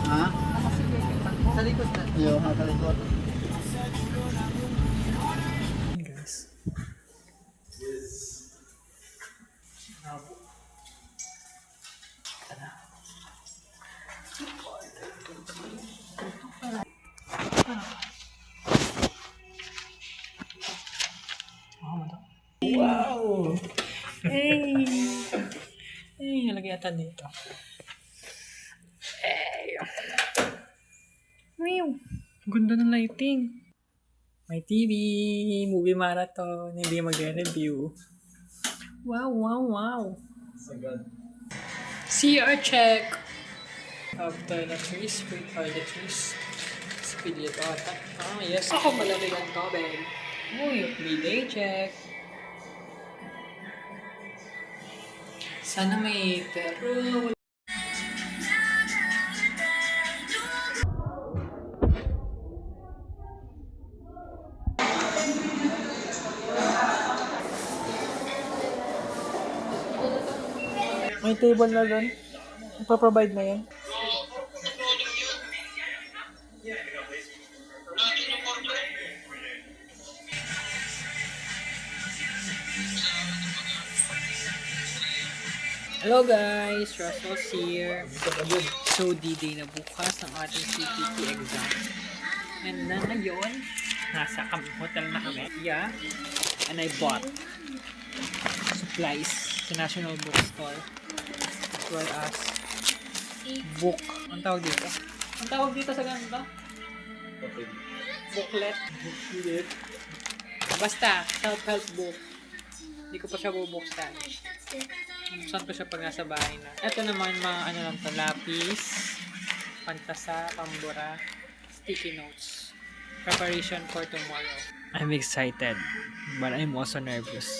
Ha? Sa likod na. Yung hakalikot. Guys. Wow! Hey! Hey, nalagay ata dito. Hey! Meow! Ganda ng lighting. May TV, movie marathon, hindi mag-review. Wow, wow, wow. CR check of toiletries, free toiletries. Spilit ata. Ah, yes. Ako malaki ang tubig. Uy, bidet check. Sana may pero may table na doon. Ipaprovide na yan. Hello guys! Russell's here. So, D-Day na bukas ng ating CPT exam. And na ngayon, nasa hotel na kami. Yeah. And I bought supplies sa National Bookstore. As well as book. Ang tawag dito? Ang tawag dito sa ganito? Booklet. Booklet. Basta, self-help book. Hindi ko pa siya bubuksan. Buksan ko siya pag nasa bahay na. Ito naman mga ano lang to, lapis, pantasa, pambura, sticky notes. Preparation for tomorrow. I'm excited, but I'm also nervous.